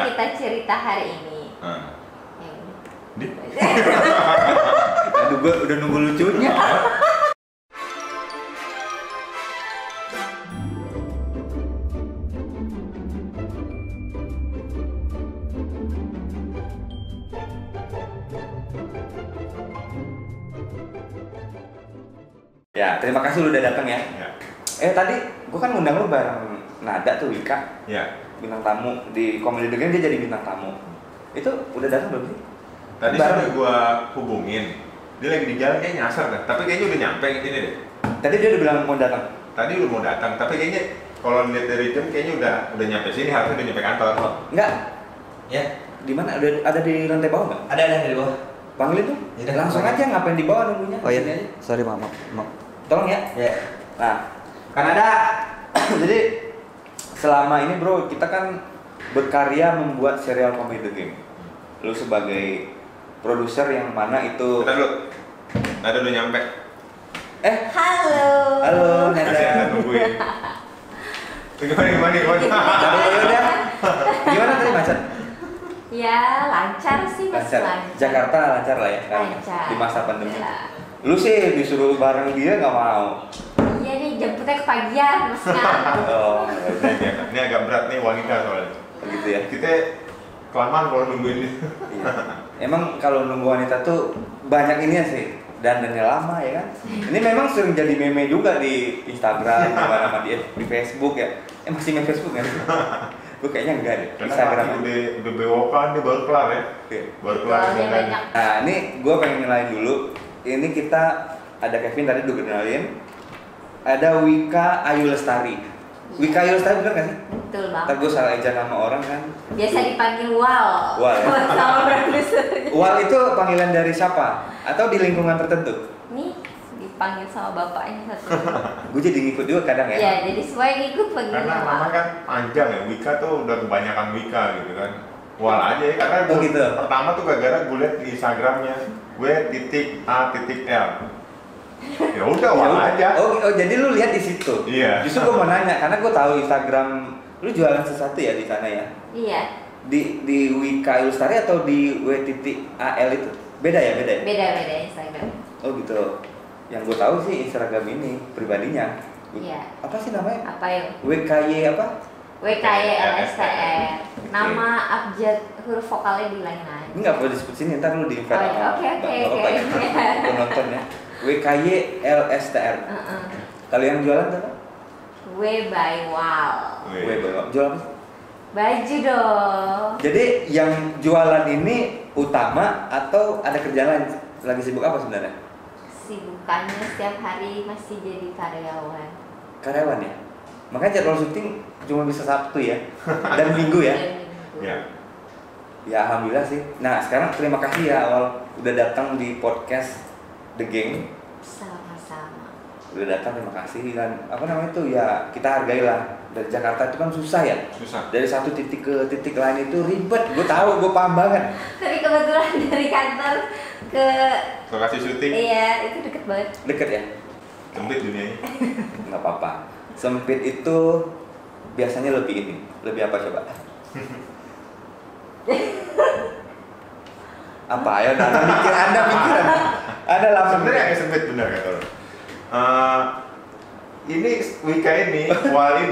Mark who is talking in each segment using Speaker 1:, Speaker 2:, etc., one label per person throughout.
Speaker 1: kita cerita hari ini.
Speaker 2: Aduh, gue udah nunggu lucunya. Ya, terima kasih lu udah datang ya. Tadi gue kan ngundang lu bareng Nada tuh, Wika.
Speaker 3: Ya.
Speaker 2: Bintang tamu di Comedy The Game, dia jadi bintang tamu. Itu udah datang belum sih?
Speaker 3: Tadi sudah gue hubungin. Dia lagi di jalan kayaknya nyasar dah. Tapi kayaknya udah nyampe ini deh.
Speaker 2: Tadi dia udah bilang mau datang.
Speaker 3: Tadi udah mau datang, tapi kayaknya kalau lihat dari jam kayaknya udah nyampe sini, harusnya udah nyampe kantor.
Speaker 2: Enggak.
Speaker 4: Ya.
Speaker 2: Di mana? Ada di lantai bawah nggak?
Speaker 4: Ada di bawah.
Speaker 2: Panggil tuh.
Speaker 4: Ya,
Speaker 2: langsung aja, ngapain di bawah nunggunya?
Speaker 4: Oh iya.
Speaker 2: Sini aja.
Speaker 4: Sorry, maaf.
Speaker 2: Tolong ya.
Speaker 4: Ya.
Speaker 2: Nah, kan ada. Jadi selama ini bro, kita kan berkarya membuat serial Comedy The Game. Lu sebagai produser yang mana itu.
Speaker 3: Bentar dulu. Nada udah nyampe.
Speaker 1: Halo.
Speaker 2: Halo, Nada.
Speaker 3: Kasih ya, nungguin. Gimana?
Speaker 2: Gimana tadi macet?
Speaker 1: Ya, lancar sih Mas.
Speaker 2: Lancar. Jakarta lancar lah ya sekarang.
Speaker 1: Lancar.
Speaker 2: Di masa pandemi.
Speaker 1: Ya.
Speaker 2: Lu sih disuruh bareng dia nggak mau.
Speaker 1: Iya nih, jemputnya kepagian, Mas ngantuk.
Speaker 2: Oh,
Speaker 3: Ini agak berat nih wanita soalnya.
Speaker 2: begitu ya.
Speaker 3: Kita kelamaan kalau nungguin dia.
Speaker 2: Iya. Emang kalau nunggu wanita tuh banyak ini sih, dandannya lama ya kan. Ini memang sering jadi meme juga di Instagram, sama di Facebook ya. Masih main Facebook kan? Gue kayaknya enggak deh.
Speaker 3: Karena
Speaker 2: Instagram
Speaker 3: udah bewokan, dia baru kelar ya. Baru kelar
Speaker 1: Soalnya
Speaker 3: dengan
Speaker 1: banyak.
Speaker 2: Nah ini gue pengen nyalain dulu. Ini kita ada Kevin tadi udah kenalin. Ada Wika Ayu Lestari. Wika Ayu Lestari bener gak sih?
Speaker 1: Betul
Speaker 2: Ntar
Speaker 1: banget.
Speaker 2: gue salah eja nama orang kan.
Speaker 1: Biasa dipanggil Wal.
Speaker 2: Wal ya?
Speaker 1: Sama produsernya.
Speaker 2: Wal itu panggilan dari siapa? Atau di lingkungan tertentu?
Speaker 1: Nih, dipanggil sama bapaknya satu.
Speaker 2: Gue jadi ngikut juga kadang ya.
Speaker 1: Ya, jadi semua yang ikut panggil
Speaker 3: karena
Speaker 1: Wal.
Speaker 3: nama kan panjang ya. Wika tuh udah kebanyakan Wika gitu kan. Wal aja ya, karena
Speaker 2: Oh, gitu.
Speaker 3: pertama tuh gara-gara gue liat di Instagramnya W.A.L. Ya udah Wal aja.
Speaker 2: Oh, jadi lu lihat di situ.
Speaker 3: Iya.
Speaker 2: Justru gue mau nanya karena gue tahu Instagram lu jualan sesuatu ya di sana ya.
Speaker 1: Iya,
Speaker 2: Di Wika Ayu Lestari atau di W.A.L itu? Beda ya?
Speaker 1: beda Instagram.
Speaker 2: Oh gitu. Yang gue tahu sih Instagram ini pribadinya.
Speaker 1: Iya.
Speaker 2: Apa sih namanya?
Speaker 1: Apa ya?
Speaker 2: WKY apa?
Speaker 1: WKYLSTR. Nama abjad huruf vokalnya bilangin aja.
Speaker 2: Ini nggak boleh disebut sini, ntar lu di invite
Speaker 1: Oh, iya. Oke.
Speaker 2: penonton ya. WKY LSTR. Kalian jualan apa?
Speaker 1: W by Wal.
Speaker 2: Jual apa sih?
Speaker 1: Baju dong.
Speaker 2: Jadi yang jualan ini utama atau ada kerjaan lain? Lagi sibuk apa sebenarnya?
Speaker 1: Sibukannya setiap hari masih jadi karyawan.
Speaker 2: Karyawan ya? Makanya jadwal syuting cuma bisa Sabtu ya? Dan Minggu ya?
Speaker 1: Dan minggu.
Speaker 3: Ya.
Speaker 2: Ya alhamdulillah sih. Nah sekarang terima kasih ya Awal udah datang di podcast The Gang.
Speaker 1: Sama-sama.
Speaker 2: Udah datang, terima kasih. Dan apa namanya itu ya kita hargailah. Dari Jakarta itu kan susah ya.
Speaker 3: Susah.
Speaker 2: Dari satu titik ke titik lain itu ribet. Gue tahu, gue paham banget.
Speaker 1: Tapi kebetulan dari kantor ke
Speaker 3: Lokasi syuting
Speaker 1: iya itu deket banget.
Speaker 2: Deket ya?
Speaker 3: sempit dunianya.
Speaker 2: Nggak apa-apa. Sempit itu biasanya lebih apa coba? Apa ya? Anda mikir. Ada lah.
Speaker 3: Sebenarnya agak sempit benar kata lo. Ini Wika ini, Wal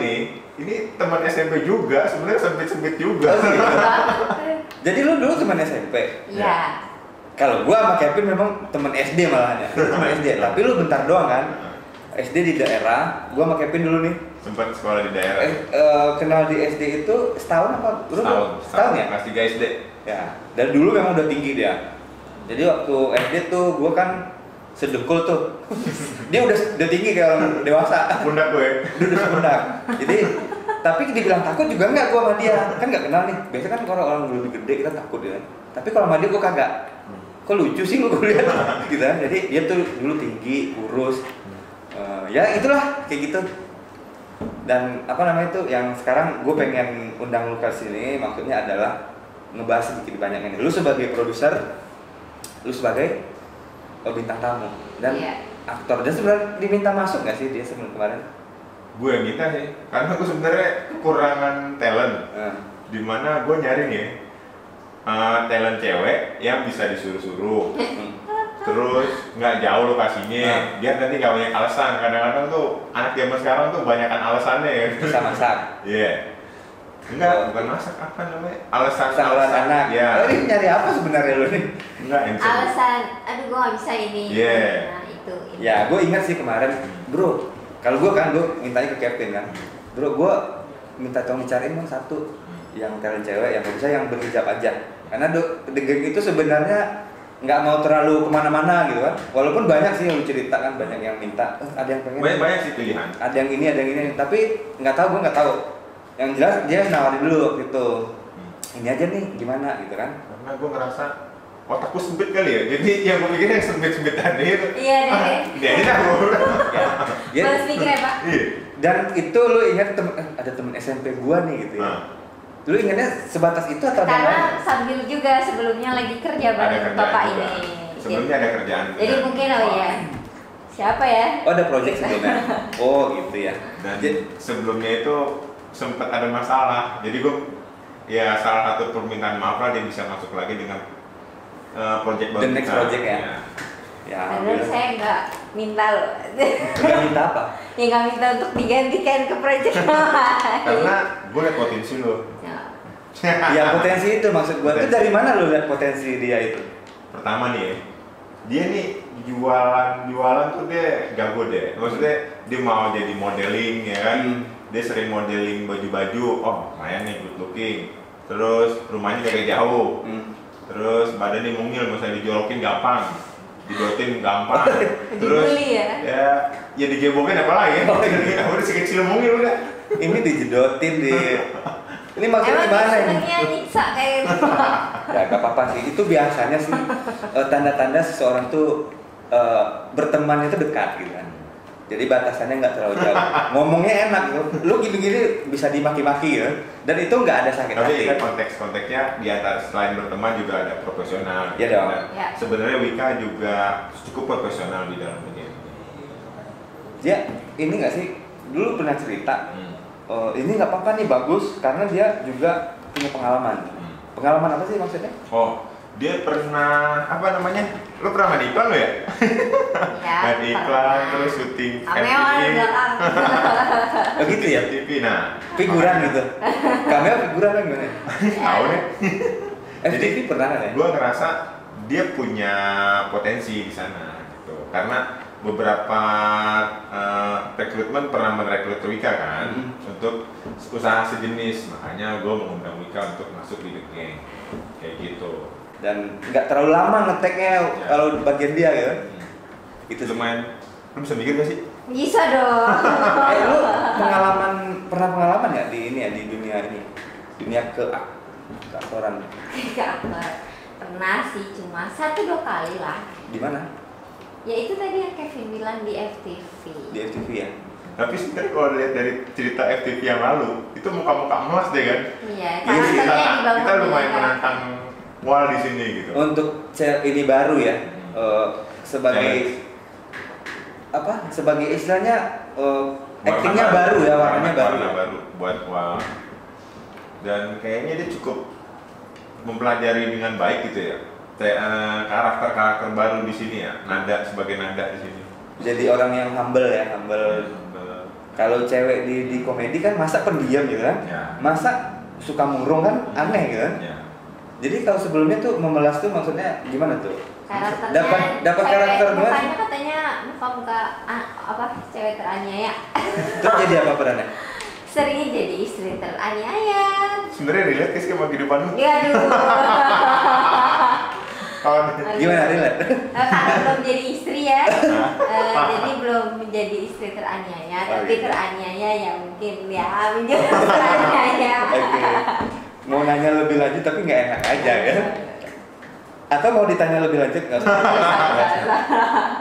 Speaker 3: ini teman SMP juga, sebenarnya sempit juga.
Speaker 2: Oh, gitu.
Speaker 1: Banget.
Speaker 2: Jadi lu dulu teman SMP?
Speaker 1: Iya.
Speaker 2: Kalau gua sama Kevin memang teman SD malahan ya. Teman SD. Tapi lu bentar doang kan? SD di daerah. Gua sama Kevin dulu nih.
Speaker 3: Sempat sekolah di daerah.
Speaker 2: Kenal di SD itu setahun apa? Lu setahun ya?
Speaker 3: Kelas 3 SD.
Speaker 2: Ya. Dan dulu memang udah tinggi dia. Jadi waktu SD tuh gua kan sedengkul tuh. Dia udah tinggi kayak orang dewasa.
Speaker 3: Pundak gue.
Speaker 2: Dia udah sepundak. Jadi tapi dibilang takut juga enggak gua sama dia. Kan enggak kenal nih. Biasanya kan kalau orang lebih gede kita takut ya. Tapi kalau sama dia gua kagak. Kok lucu sih gua lihat gitu kan. Jadi dia tuh dulu tinggi, kurus. Ya itulah kayak gitu. Dan apa namanya itu yang sekarang gue pengen undang lu ke sini maksudnya adalah ngebahas sedikit banyak ini. Lu sebagai produser, lu sebagai bintang tamu dan
Speaker 1: Iya.
Speaker 2: aktor. Dan sebenarnya diminta masuk nggak sih dia sebelum kemarin?
Speaker 3: Gue yang minta sih, karena gue sebenarnya kekurangan talent. dimana gue nyari nih talent cewek yang bisa disuruh-suruh. Terus nggak jauh lokasinya, biar nanti nggak banyak alasan. Kadang-kadang tuh anak zaman sekarang tuh banyakan alasannya ya.
Speaker 2: Bisa masak.
Speaker 3: Iya. Enggak, bukan masak, apa namanya? Alasan
Speaker 2: anak.
Speaker 3: Ya.
Speaker 2: Oh, ini nyari apa sebenarnya lo nih?
Speaker 3: Enggak,
Speaker 1: alasan, aduh gue nggak bisa ini.
Speaker 3: Iya.
Speaker 1: Nah itu.
Speaker 2: Ya, gue ingat sih kemarin, bro. Kalau gue kan, gue mintanya ke Captain kan. Bro, gue minta tolong dicariin dong satu yang talent cewek yang bisa yang berhijab aja. Karena The Gang itu sebenarnya nggak mau terlalu kemana-mana gitu kan. Walaupun banyak sih yang lu cerita kan, banyak yang minta, ada yang pengen.
Speaker 3: Banyak sih pilihan.
Speaker 2: Ada yang ini, ada yang ini. Tapi gue nggak tahu. Yang jelas dia nawarin dulu gitu. Ini aja nih, gimana gitu kan?
Speaker 3: Karena gue ngerasa otakku sempit kali ya. Jadi yang gue pikir yang sempit-sempit tadi itu.
Speaker 1: Iya deh.
Speaker 3: Dia ini aku.
Speaker 2: Ya.
Speaker 1: Balas pikir ya Pak.
Speaker 3: Iya.
Speaker 2: Dan itu lu ingat ada temen SMP gua nih gitu ya. Lu ingatnya sebatas itu atau ada yang lain?
Speaker 1: Karena sambil juga sebelumnya lagi kerja
Speaker 3: Ada
Speaker 1: bareng
Speaker 3: kerjaan
Speaker 1: Bapak
Speaker 3: juga.
Speaker 1: ini.
Speaker 3: Sebelumnya ada kerjaan.
Speaker 1: Jadi mungkin ya. Siapa ya?
Speaker 2: Oh, ada project sebelumnya. Oh, gitu ya.
Speaker 3: Dan sebelumnya itu sempat ada masalah. Jadi gue ya salah satu permintaan maaf lah dia bisa masuk lagi dengan project baru.
Speaker 2: The next project ya. Ya.
Speaker 1: Padahal saya nggak minta loh.
Speaker 2: Nggak minta apa?
Speaker 1: Ya nggak minta untuk digantikan ke project lain.
Speaker 3: Karena gue liat potensi lo.
Speaker 1: Ya.
Speaker 2: Ya potensi itu maksud gua. Itu dari mana lu lihat potensi dia itu?
Speaker 3: Pertama nih ya, dia nih jualan tuh dia jago deh. Maksudnya dia mau jadi modeling ya kan. Dia sering modeling baju-baju. Oh, lumayan nih good looking. Terus rumahnya jaga jauh. Terus badannya mungil, nggak usah dijolokin gampang. Didotin gampang. Terus
Speaker 1: Dibully ya?
Speaker 3: Ya digebokin apa lagi? Udah sekecil mungil udah.
Speaker 2: Ini dijedotin di. Ini maksudnya
Speaker 1: Emang
Speaker 2: gimana ini?
Speaker 1: senengnya nyiksa kayak gitu.
Speaker 2: Ya gak apa-apa sih. Itu biasanya sih tanda-tanda seseorang tuh berteman itu dekat gitu kan. Jadi batasannya nggak terlalu jauh. Ngomongnya enak gitu. Lu gini-gini bisa dimaki-maki ya. Dan itu nggak ada sakit
Speaker 3: Tapi
Speaker 2: hati.
Speaker 3: kan konteks-konteksnya di antara selain berteman juga ada profesional.
Speaker 2: Iya dong.
Speaker 3: Dan
Speaker 1: Ya.
Speaker 3: sebenarnya Wika juga cukup profesional di dalam dunia ini.
Speaker 2: Dia ini nggak sih? Dulu pernah cerita. Ini nggak apa-apa nih, bagus karena dia juga punya pengalaman. Pengalaman apa sih maksudnya?
Speaker 3: Oh, dia pernah apa namanya? Lo pernah main iklan lo ya?
Speaker 1: Ya.
Speaker 3: Main iklan terus syuting
Speaker 1: Ameo di belakang.
Speaker 2: Oh gitu ya?
Speaker 3: TV. Nah,
Speaker 2: Figuran gitu. Cameo figuran kan gimana?
Speaker 3: Tahu deh.
Speaker 2: FTV pernah kan ya?
Speaker 3: Gue ngerasa dia punya potensi di sana gitu. Karena beberapa rekrutmen pernah merekrut Wika kan untuk usaha sejenis, makanya gue mengundang Wika untuk masuk di The Gang kayak gitu.
Speaker 2: Dan nggak terlalu lama ngeteknya kalau bagian dia gitu. Itu
Speaker 3: lumayan. Lu bisa mikir gak sih?
Speaker 1: Bisa dong.
Speaker 2: lu pernah pengalaman ya di ini ya, di dunia ini, dunia keaktoran?
Speaker 1: Gak pernah sih, cuma 1-2 kali lah.
Speaker 2: Di mana?
Speaker 1: Ya itu tadi yang Kevin bilang di FTV.
Speaker 2: Di FTV ya.
Speaker 3: Tapi sebenarnya kalau lihat dari cerita FTV yang lalu, itu muka-muka emas deh kan?
Speaker 1: Iya,
Speaker 2: Iya sih,
Speaker 1: karakternya dibangun
Speaker 3: kita lumayan
Speaker 1: dengan
Speaker 3: menantang Wal di sini gitu.
Speaker 2: Untuk ini baru ya, sebagai apa? Sebagai istilahnya actingnya baru ya, warnanya baru.
Speaker 3: Warna baru buat Wal. Dan kayaknya dia cukup mempelajari dengan baik gitu ya. Karakter-karakter baru di sini ya, nada sebagai nada di sini.
Speaker 2: Jadi orang yang humble ya, humble. Kalau cewek di komedi kan masa pendiam gitu kan,
Speaker 3: Ya.
Speaker 2: masa suka murung kan, aneh gitu kan.
Speaker 3: Ya.
Speaker 2: Jadi kalau sebelumnya tuh memelas tuh maksudnya gimana tuh?
Speaker 1: karakternya.
Speaker 2: Dapat
Speaker 1: cewek,
Speaker 2: karakter gimana?
Speaker 1: mukanya katanya muka-muka apa cewek teraniaya.
Speaker 2: Terus jadi apa perannya?
Speaker 1: Seringnya jadi istri teraniaya.
Speaker 3: Sebenarnya relate sih sama kehidupan lu.
Speaker 1: Ya aduh.
Speaker 2: Gimana relate?
Speaker 1: Karena belum jadi istri ya, jadi belum menjadi istri teraniaya, tapi
Speaker 2: gitu.
Speaker 1: teraniaya ya mungkin ya menjadi teraniaya.
Speaker 2: Oke. Mau nanya lebih lanjut tapi nggak enak aja kan? Atau mau ditanya lebih lanjut nggak?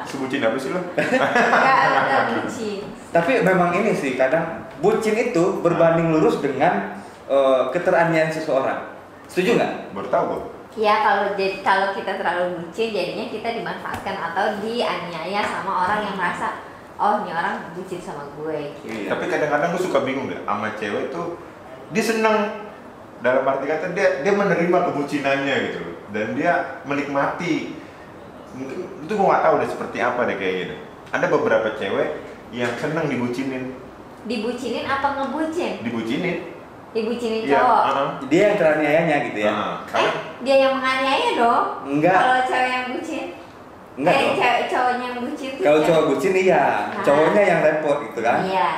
Speaker 3: Sebutin apa sih lo?
Speaker 1: Nggak bucin.
Speaker 2: Tapi memang ini sih kadang bucin itu berbanding lurus dengan keteraniayaan seseorang. Setuju nggak?
Speaker 3: Baru tahu gue.
Speaker 1: Ya kalau kita terlalu bucin jadinya kita dimanfaatkan atau dianiaya sama orang yang merasa oh ini orang bucin sama gue.
Speaker 2: Iya.
Speaker 3: Tapi kadang-kadang gue suka bingung deh sama cewek tuh, dia seneng dalam arti kata dia menerima kebucinannya gitu loh, dan dia menikmati. Mungkin itu gue nggak tahu deh seperti apa deh kayak gitu. Ada beberapa cewek yang seneng dibucinin.
Speaker 1: Dibucinin apa ngebucin?
Speaker 3: Dibucinin.
Speaker 1: Dibucinin
Speaker 3: Iya,
Speaker 1: cowok.
Speaker 2: Dia yang teraniayanya gitu ya.
Speaker 1: Dia yang menganiaya dong.
Speaker 2: Enggak.
Speaker 1: Kalau cewek yang bucin.
Speaker 2: Enggak dong.
Speaker 1: Cowoknya yang bucin tuh
Speaker 2: Kalau
Speaker 1: cewek.
Speaker 2: cowok bucin iya,
Speaker 1: Nah.
Speaker 2: cowoknya yang repot gitu kan.
Speaker 1: Iya.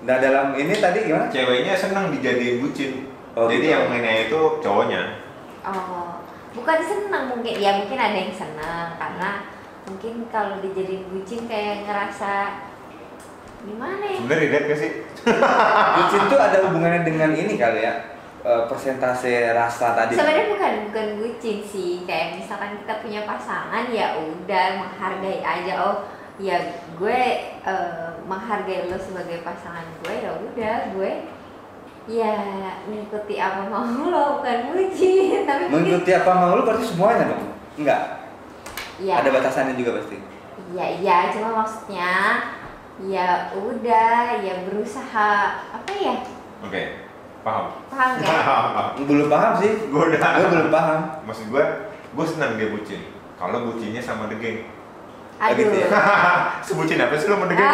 Speaker 2: Nah dalam ini tadi gimana?
Speaker 3: Ceweknya seneng dijadiin bucin.
Speaker 2: Oh,
Speaker 3: jadi
Speaker 2: gitu.
Speaker 3: yang menganiaya itu cowoknya.
Speaker 1: Oh, bukan senang mungkin. Ya mungkin ada yang senang karena mungkin kalau dijadiin bucin kayak ngerasa gimana ya?
Speaker 3: Bener lihat gak sih?
Speaker 2: Bucin tuh ada hubungannya dengan ini kali ya, persentase rasa tadi.
Speaker 1: Sebenarnya bukan bucin sih, kayak misalkan kita punya pasangan ya udah menghargai aja. Oh ya gue menghargai lo sebagai pasangan gue, ya udah gue ya mengikuti apa mau lo, bukan bucin. Tapi
Speaker 2: Mengikuti apa mau lu berarti semuanya dong? Enggak.
Speaker 1: ya,
Speaker 2: Ada batasannya juga pasti.
Speaker 1: iya cuma maksudnya ya udah ya berusaha apa ya,
Speaker 3: Oke, paham.
Speaker 1: paham kan?
Speaker 2: Belum paham sih.
Speaker 3: Gue udah.
Speaker 2: Gue belum paham.
Speaker 3: Maksud gue senang dia bucin. Kalau bucinnya sama The Gang.
Speaker 1: Aduh,
Speaker 2: gitu ya?
Speaker 3: Sebucin apa sih lo sama The Gang?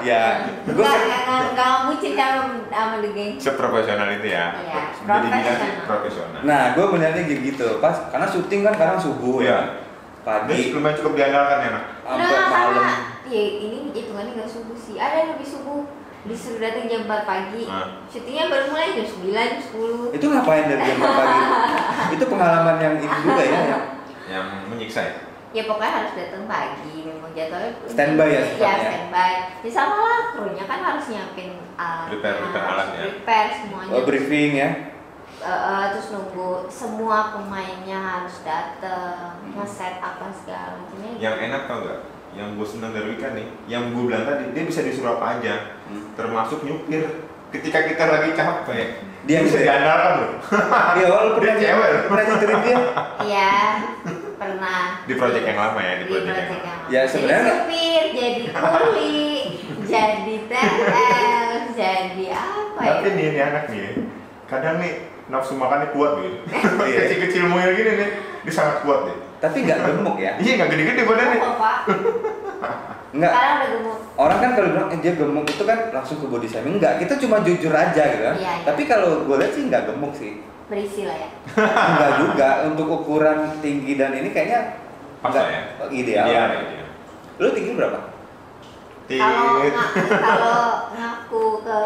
Speaker 2: Ya, gue
Speaker 1: nggak bucin sama The Gang.
Speaker 3: Seprofesional itu ya.
Speaker 1: Iya,
Speaker 3: Jadi bilang sih
Speaker 1: profesional.
Speaker 3: profesional.
Speaker 2: Nah, gue melihatnya gitu. Pas karena syuting kan kadang subuh
Speaker 3: Iya.
Speaker 2: ya.
Speaker 3: Dia
Speaker 2: Pagi
Speaker 3: lumayan cukup diandalkan ya, nak.
Speaker 2: sampai
Speaker 1: Nah,
Speaker 2: malam.
Speaker 1: karena ya ini hitungannya nggak subuh sih. Ada yang lebih subuh, disuruh datang jam 4 pagi. Syutingnya baru mulai jam 9, jam 10.
Speaker 2: Itu ngapain dari jam pagi? Itu pengalaman yang ini juga ya.
Speaker 3: Yang menyiksa ya.
Speaker 1: Ya pokoknya harus datang pagi, memang jadwalnya
Speaker 2: Standby ya
Speaker 1: ya
Speaker 2: sifatnya?
Speaker 1: standby. Ya sama lah, krunya kan harus nyiapin alat,
Speaker 3: Prepare alat ya?
Speaker 1: prepare semuanya.
Speaker 2: Oh, briefing ya.
Speaker 1: Terus nunggu semua pemainnya harus datang, nge-set apa segala macamnya.
Speaker 3: Yang enak tau gak? Yang gue seneng dari Wika nih, yang gue bilang tadi, dia bisa disuruh apa aja, termasuk nyupir. Ketika kita lagi capek,
Speaker 2: Dia
Speaker 3: bisa
Speaker 2: bisa ya?
Speaker 3: diandalkan loh.
Speaker 2: Iya, walaupun
Speaker 3: Dia cewek loh.
Speaker 2: pernah nyetirin dia.
Speaker 1: Iya, pernah.
Speaker 3: Di project yang lama ya, di project yang lama.
Speaker 1: lama.
Speaker 2: Ya, sebenarnya-
Speaker 1: jadi supir, jadi kuli, jadi TL, jadi apa ya?
Speaker 3: Tapi nih, ini anak nih, kadang nih nafsu makannya kuat gitu.
Speaker 2: Iya.
Speaker 3: Kecil-kecil mungil gini nih, dia sangat kuat deh.
Speaker 2: Tapi nggak gemuk ya.
Speaker 3: Iya, nggak gede-gede badannya.
Speaker 1: Oh, Pak.
Speaker 2: Enggak.
Speaker 1: Sekarang udah gemuk.
Speaker 2: Orang kan kalau bilang dia gemuk itu kan langsung ke body shaming. Enggak, kita cuma jujur aja gitu kan.
Speaker 1: Iya.
Speaker 2: Tapi kalau gue lihat sih nggak gemuk sih.
Speaker 1: Berisi lah ya.
Speaker 2: Enggak juga, untuk ukuran tinggi dan ini kayaknya
Speaker 3: Pas
Speaker 2: nggak
Speaker 3: lah ya.
Speaker 2: ideal.
Speaker 3: Iya, iya.
Speaker 2: Lu tinggi berapa?
Speaker 3: Tit.
Speaker 1: Kalau ngaku ke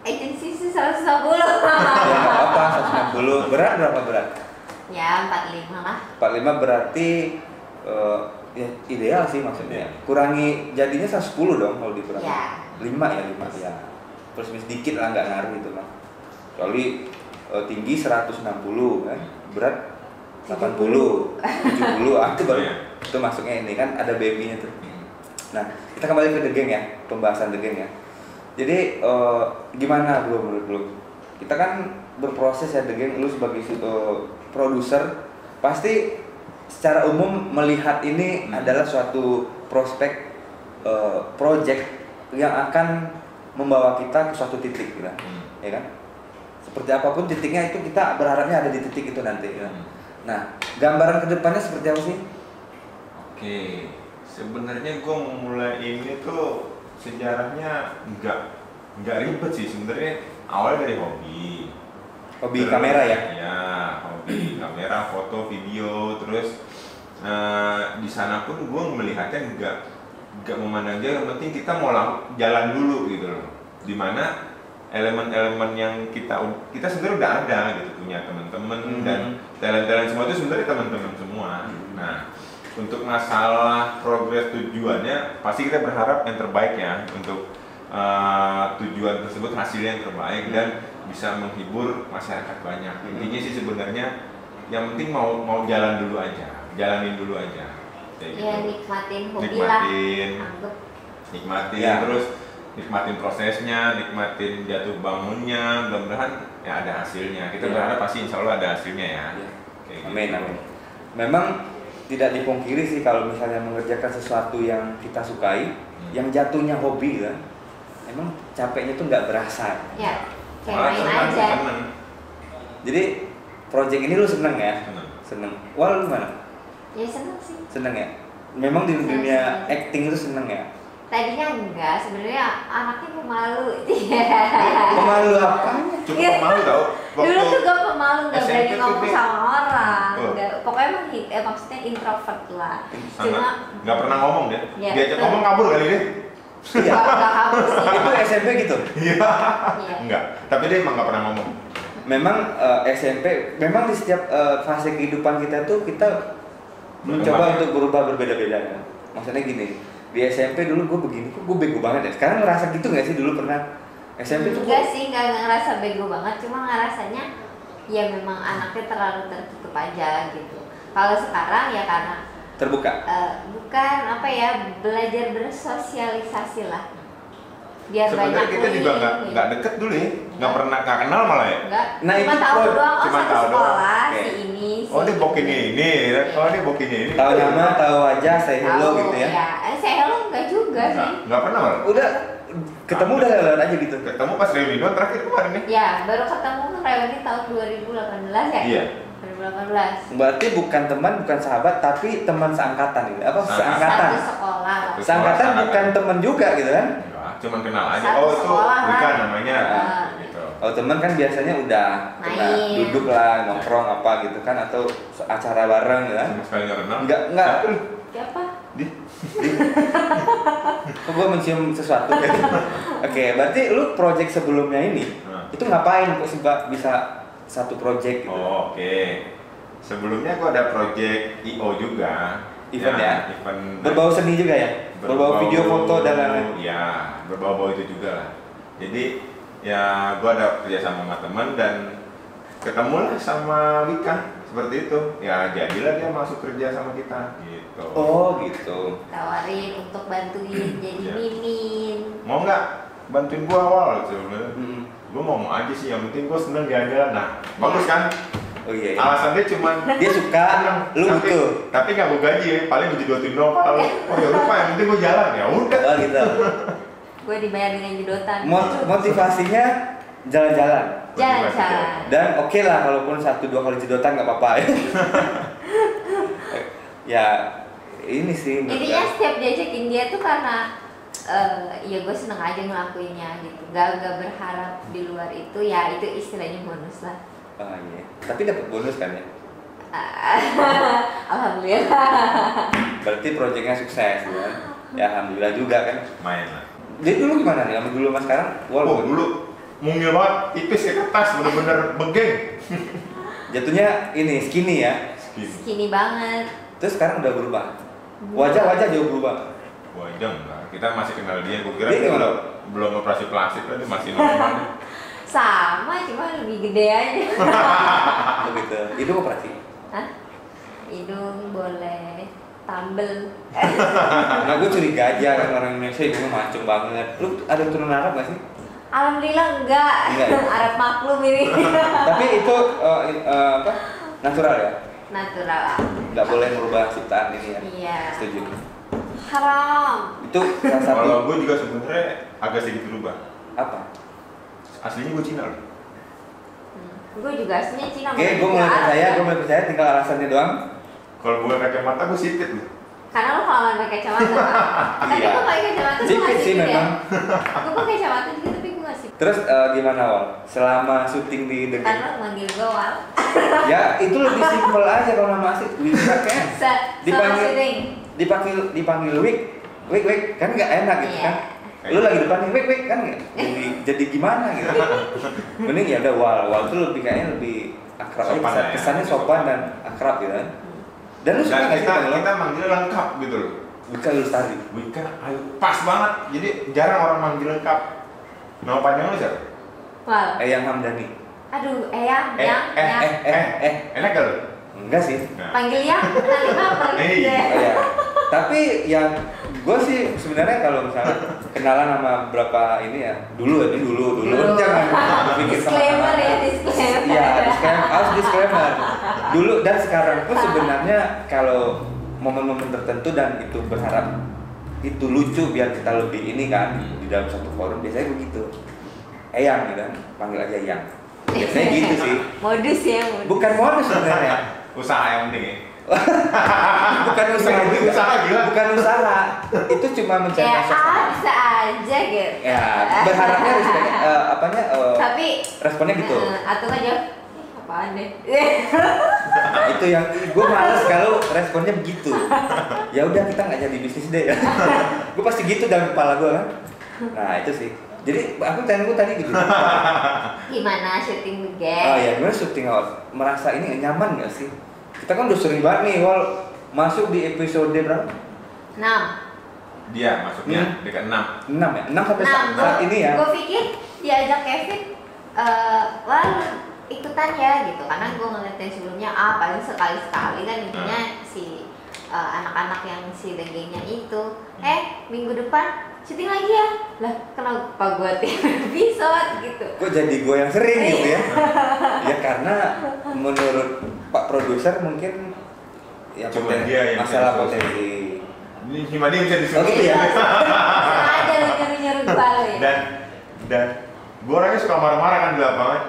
Speaker 1: agensi sih 150.
Speaker 2: Ya nggak apa-apa, 160. Berat berapa berat?
Speaker 1: Ya 45 lah.
Speaker 2: 45 berarti ya ideal sih maksudnya. Kurangi jadinya 110 dong kalau dikurangi.
Speaker 1: Ya.
Speaker 2: 5 ya. Plus minus dikit lah, nggak ngaruh itu mah. Kecuali tinggi 160 kan, berat 80, 70, itu baru
Speaker 3: Iya.
Speaker 2: itu masuknya ini kan ada baby-nya tuh. Nah, kita kembali ke The Gang ya, pembahasan The Gang ya. Jadi gimana bro menurut lu? Kita kan berproses ya The Gang, lu sebagai produser pasti secara umum melihat ini adalah suatu prospek project yang akan membawa kita ke suatu titik gitu, ya kan? Seperti apapun titiknya itu kita berharapnya ada di titik itu nanti. Ya. Nah, gambaran kedepannya seperti apa sih?
Speaker 3: Oke, sebenarnya gue mulai ini tuh sejarahnya nggak ribet sih sebenarnya. Awalnya dari hobi.
Speaker 2: Hobi
Speaker 3: Terus,
Speaker 2: kamera ya?
Speaker 3: Ya, hobi kamera, foto, video, terus di sana pun gue melihatnya nggak memandang dia, yang penting kita mau jalan dulu gitu loh. Dimana elemen-elemen yang kita sebenarnya udah ada gitu, punya teman-teman dan talent-talent semua itu sebenarnya teman-teman semua. Nah, untuk masalah progres tujuannya pasti kita berharap yang terbaik ya, untuk tujuan tersebut hasilnya yang terbaik dan bisa menghibur masyarakat banyak. Intinya sih sebenarnya yang penting mau jalan dulu aja, jalanin dulu aja. Kayak
Speaker 1: Ya
Speaker 3: gitu.
Speaker 1: nikmatin hobi lah.
Speaker 3: Nikmatin,
Speaker 1: Anggap.
Speaker 3: nikmatin
Speaker 2: Ya.
Speaker 3: terus nikmatin prosesnya, nikmatin jatuh bangunnya, mudah-mudahan ya ada hasilnya. Kita
Speaker 2: Ya.
Speaker 3: berharap pasti insya Allah ada hasilnya ya.
Speaker 2: Ya.
Speaker 3: Kayak
Speaker 2: Amin,
Speaker 3: gitu.
Speaker 2: amin. Memang tidak dipungkiri sih kalau misalnya mengerjakan sesuatu yang kita sukai, yang jatuhnya hobi kan, emang capeknya tuh nggak berasa.
Speaker 1: Ya, kayak
Speaker 3: Malah
Speaker 1: main
Speaker 3: senang,
Speaker 1: aja.
Speaker 3: senang.
Speaker 2: Jadi project ini lu seneng ya?
Speaker 3: Seneng.
Speaker 2: Seneng. Wah lu gimana?
Speaker 1: Ya seneng sih.
Speaker 2: Seneng ya? Memang di dunia acting itu seneng ya?
Speaker 1: Tadinya enggak, sebenarnya anaknya pemalu.
Speaker 2: Pemalu apanya?
Speaker 3: Cukup malu tau.
Speaker 1: Dulu tuh gue pemalu, nggak
Speaker 3: SMP
Speaker 1: berani
Speaker 3: tuh
Speaker 1: ngomong
Speaker 3: dia-
Speaker 1: sama orang.
Speaker 3: Oh.
Speaker 1: Pokoknya emang maksudnya introvert lah.
Speaker 3: Sangat
Speaker 1: Cuma
Speaker 3: nggak pernah ngomong deh.
Speaker 1: Ya,
Speaker 3: Diajak
Speaker 1: betul.
Speaker 3: ngomong kabur kali dia.
Speaker 2: Iya.
Speaker 1: nggak kabur sih.
Speaker 2: Itu SMP gitu?
Speaker 3: Iya.
Speaker 1: Iya.
Speaker 3: Enggak. Tapi dia emang nggak pernah ngomong.
Speaker 2: Memang SMP, memang di setiap fase kehidupan kita tuh kita mencoba untuk berubah berbeda-beda ya. Maksudnya gini, di SMP dulu gue begini, kok gue bego banget ya. Sekarang ngerasa gitu nggak sih dulu pernah? SMP tuh
Speaker 1: Enggak sih, nggak ngerasa bego banget, cuma ngerasanya ya memang anaknya terlalu tertutup aja gitu. Kalau sekarang ya karena
Speaker 2: terbuka.
Speaker 1: bukan apa ya, belajar bersosialisasi lah, biar
Speaker 3: Sebenarnya
Speaker 1: banyak
Speaker 3: kita juga
Speaker 1: link,
Speaker 3: nggak deket dulu ya. Nggak kenal malah ya.
Speaker 1: Enggak,
Speaker 2: Nah,
Speaker 1: cuma
Speaker 2: itu
Speaker 1: tahu
Speaker 2: pro-
Speaker 1: doang, oh
Speaker 3: cuma
Speaker 1: satu
Speaker 3: tahu doang.
Speaker 1: sekolah
Speaker 2: Oke.
Speaker 1: si ini si
Speaker 3: Oh dia bokinnya ini.
Speaker 1: Iya.
Speaker 3: Oh dia bokinnya ini.
Speaker 2: Tahu nama, tahu wajah, say hello
Speaker 1: Tahu,
Speaker 2: gitu ya.
Speaker 1: saya hello enggak juga sih.
Speaker 3: Nggak pernah malah.
Speaker 2: Udah ketemu udah lewat aja gitu.
Speaker 3: Ketemu pas reuni doang terakhir kemarin nih.
Speaker 1: Ya, baru ketemu tuh reuni tahun 2018 ya?
Speaker 3: Iya.
Speaker 1: 2018.
Speaker 2: Berarti bukan teman, bukan sahabat, tapi teman seangkatan gitu. Apa seangkatan?
Speaker 1: Satu sekolah lah.
Speaker 2: Seangkatan bukan teman juga gitu kan?
Speaker 3: Enggak, cuman kenal aja.
Speaker 1: Satu
Speaker 3: Oh itu
Speaker 1: sekolah lah.
Speaker 3: Wika namanya.
Speaker 1: Ah.
Speaker 3: Gitu.
Speaker 2: Kalau teman kan biasanya udah pernah
Speaker 1: Main.
Speaker 2: duduk lah, nongkrong apa gitu kan, atau acara bareng gitu kan?
Speaker 3: Sama sekali nggak kenal.
Speaker 2: Enggak.
Speaker 3: Siapa lu?
Speaker 1: Siapa?
Speaker 3: Di.
Speaker 2: Kok gue mencium sesuatu gitu? Oke, berarti lu project sebelumnya ini
Speaker 3: Nah.
Speaker 2: itu ngapain kok sih Pak bisa satu project gitu?
Speaker 3: Oh, oke. Sebelumnya gua ada project IO juga.
Speaker 2: Event ya?
Speaker 3: Event
Speaker 2: Berbau seni juga ya? Berbau video, foto dan lain-lain.
Speaker 3: Ya, berbau-bau itu juga lah. Jadi ya gua ada kerja sama teman dan ketemulah sama Wika seperti itu. Ya jadilah dia masuk kerja sama kita gitu.
Speaker 2: Oh gitu.
Speaker 1: Tawarin untuk bantuin jadi
Speaker 3: Iya.
Speaker 1: mimin.
Speaker 3: Mau nggak bantuin gua awal sebenarnya?
Speaker 2: Mm.
Speaker 3: Gua mau aja sih, yang penting gua seneng jalan-jalan. Nah, bagus kan?
Speaker 2: Oh iya.
Speaker 3: Alasannya cuman
Speaker 2: Dia suka, lu
Speaker 3: tapi,
Speaker 2: butuh.
Speaker 3: tapi nggak gue gaji ya, paling gue jodotin doang. Kalau oh ya lupa, yang penting gue jalan ya udah.
Speaker 2: Oh gitu.
Speaker 1: Gue dibayar dengan judotan.
Speaker 2: Motivasinya jalan-jalan.
Speaker 1: Jalan-jalan.
Speaker 2: Dan oke lah, kalaupun 1-2 kali jedotan nggak apa-apa ya. Ya ini sih. menurut
Speaker 1: Intinya
Speaker 2: gue.
Speaker 1: setiap diajakin dia tuh karena ya gue seneng aja ngelakuinnya gitu. Gak berharap di luar itu, ya itu istilahnya bonus lah.
Speaker 2: Oh iya. Tapi dapat bonus kan ya.
Speaker 1: Alhamdulillah.
Speaker 2: Berarti proyeknya sukses ya. Ya alhamdulillah juga kan.
Speaker 3: Main lah.
Speaker 2: Jadi dulu gimana nih? Sama dulu sama sekarang?
Speaker 3: Oh dulu mungil banget, tipis kayak kertas, bener-bener begeng.
Speaker 2: Jatuhnya ini skinny ya.
Speaker 1: Skinny banget.
Speaker 2: Terus sekarang udah berubah. Wajah jauh berubah.
Speaker 3: Wah jangan, kita masih kenal dia. Gue kira
Speaker 2: Dia
Speaker 3: dia
Speaker 2: gimana?
Speaker 3: belum operasi plastik tadi masih normal.
Speaker 1: Sama, cuma lebih gede aja.
Speaker 2: Begitu. Itu operasi.
Speaker 1: Hah? Hidung boleh tambel.
Speaker 2: Nah gue curiga aja kan orang Indonesia itu macem banget. Lu ada keturunan Arab gak sih?
Speaker 1: Alhamdulillah enggak.
Speaker 2: Enggak ya?
Speaker 1: Arab maklum ini.
Speaker 2: Tapi itu apa? Natural ya?
Speaker 1: Natural.
Speaker 2: Nggak boleh merubah ciptaan ini ya?
Speaker 1: Iya.
Speaker 2: Setuju.
Speaker 1: Haram.
Speaker 2: Itu salah satu
Speaker 3: Kalau gue juga sebenarnya agak sedikit berubah.
Speaker 2: apa?
Speaker 3: Aslinya gue Cina loh.
Speaker 1: Gue juga aslinya Cina.
Speaker 2: Oke, gue mulai percaya, tinggal alasannya doang.
Speaker 3: Kalau gue kacamata gue sipit loh.
Speaker 1: Karena lo kelamaan pakai kacamata. Tapi
Speaker 2: Iya.
Speaker 1: gue pakai kacamata tuh
Speaker 2: Sipit
Speaker 1: nggak
Speaker 2: sih
Speaker 1: sipit ya.
Speaker 2: memang.
Speaker 1: Gue pakai kacamata juga tapi gue nggak sipit.
Speaker 2: Terus gimana Wal? Selama syuting di The Game?
Speaker 1: Karena lo manggil gue Wal.
Speaker 2: Ya itu lebih simpel aja kalau nama asli. Wika kan?
Speaker 1: Sama syuting.
Speaker 2: Dipanggil Wik kan nggak enak gitu
Speaker 1: Iya.
Speaker 2: kan? Lu lagi depan nih Wik kan nggak? Jadi gimana gitu? Mending ya udah Wal tuh lebih kayaknya lebih akrab aja,
Speaker 3: Sopan lah ya.
Speaker 2: kesannya sopan dan akrab gitu kan? Dan lu suka
Speaker 3: Dan
Speaker 2: nggak sih kalau
Speaker 3: kita manggil lengkap gitu loh.
Speaker 2: Wika Lestari?
Speaker 3: Wika, ayo pas banget. Jadi jarang orang manggil lengkap. Nama panjang lu siapa?
Speaker 1: Wal.
Speaker 2: Yang Hamdani?
Speaker 1: Aduh, yang.
Speaker 3: Enak gak lu?
Speaker 2: Enggak sih.
Speaker 3: Nah.
Speaker 1: Panggil yang nanti baper.
Speaker 3: Iya.
Speaker 2: Oh, ya. Tapi yang gue sih sebenarnya kalau misalnya kenalan sama beberapa ini ya dulu jangan berpikir sama
Speaker 1: Disclaimer ya, disclaimer.
Speaker 2: Iya, harus disclaimer. Dulu dan sekarang pun sebenarnya kalau momen-momen tertentu dan itu berharap itu lucu biar kita lebih ini kan di dalam satu forum biasanya begitu. Eyang gitu kan, panggil aja Yang. Biasanya gitu sih.
Speaker 1: Modus ya, modus.
Speaker 2: Bukan modus sebenarnya.
Speaker 3: Usaha yang penting ya.
Speaker 2: Bukan usaha
Speaker 3: Bukan
Speaker 2: juga.
Speaker 3: usaha, gila.
Speaker 2: Bukan usaha. Itu cuma mencari
Speaker 1: Ya
Speaker 2: sosok.
Speaker 1: bisa aja gitu.
Speaker 2: Ya, berharapnya
Speaker 1: Tapi
Speaker 2: responnya gitu.
Speaker 1: atau kan jawab, apaan deh?
Speaker 2: Nah, itu yang gue males kalau responnya begitu. Ya udah kita nggak jadi bisnis deh. Gue pasti gitu dalam kepala gue kan. Nah itu sih. Jadi aku tanya gue tadi gitu.
Speaker 1: Gimana syuting The Gang?
Speaker 2: Oh ya gimana syuting awal? Merasa ini nyaman nggak sih? Kita kan udah sering banget nih Wal masuk di episode berapa?
Speaker 1: 6.
Speaker 3: Dia masuknya dekat 6.
Speaker 2: 6 ya? 6 sampai saat ini ya?
Speaker 1: Gue pikir diajak Kevin, wah ikutan ya gitu. Karena gue ngeliatin sebelumnya, paling sekali-sekali kan intinya si anak-anak yang si The Gang-nya itu. Minggu depan syuting lagi ya? Lah kenapa gue tiap episode gitu?
Speaker 2: Kok jadi gue yang sering gitu ya? Ya karena menurut Pak Produser mungkin ya
Speaker 3: Cuma dia yang
Speaker 2: masalah
Speaker 3: bisa
Speaker 2: potensi.
Speaker 3: Ini cuma dia bisa disuruh.
Speaker 2: Oh gitu ya?
Speaker 1: Sengaja lu nyuruh-nyuruh gue ya?
Speaker 3: Dan gue orangnya suka marah-marah kan di lapangan.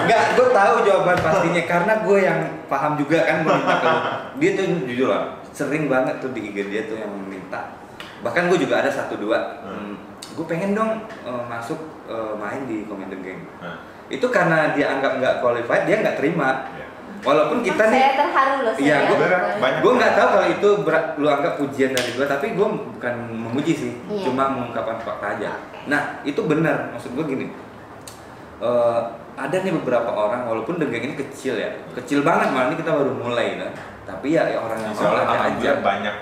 Speaker 2: Enggak, gue tahu jawaban pastinya karena gue yang paham juga kan meminta ke lu. Dia tuh jujur lah, sering banget tuh di IG dia tuh yang meminta. Bahkan gue juga ada 1-2. Gue pengen dong masuk main di Commander Gang. Itu karena dia anggap nggak qualified, dia nggak terima. Walaupun kita nih,
Speaker 1: saya terharu loh.
Speaker 2: iya,
Speaker 3: banyak.
Speaker 2: gue nggak tahu kalau itu lu anggap pujian dari gue, tapi gue bukan memuji sih,
Speaker 1: Iya.
Speaker 2: cuma mengungkapkan fakta aja.
Speaker 1: Oke.
Speaker 2: Nah itu benar, maksud gue gini, ada nih beberapa orang, walaupun The Gang ini kecil ya, kecil banget malah ini kita baru mulai kan, tapi ya orang yang mau
Speaker 3: Soalnya
Speaker 2: ada aja,
Speaker 3: banyak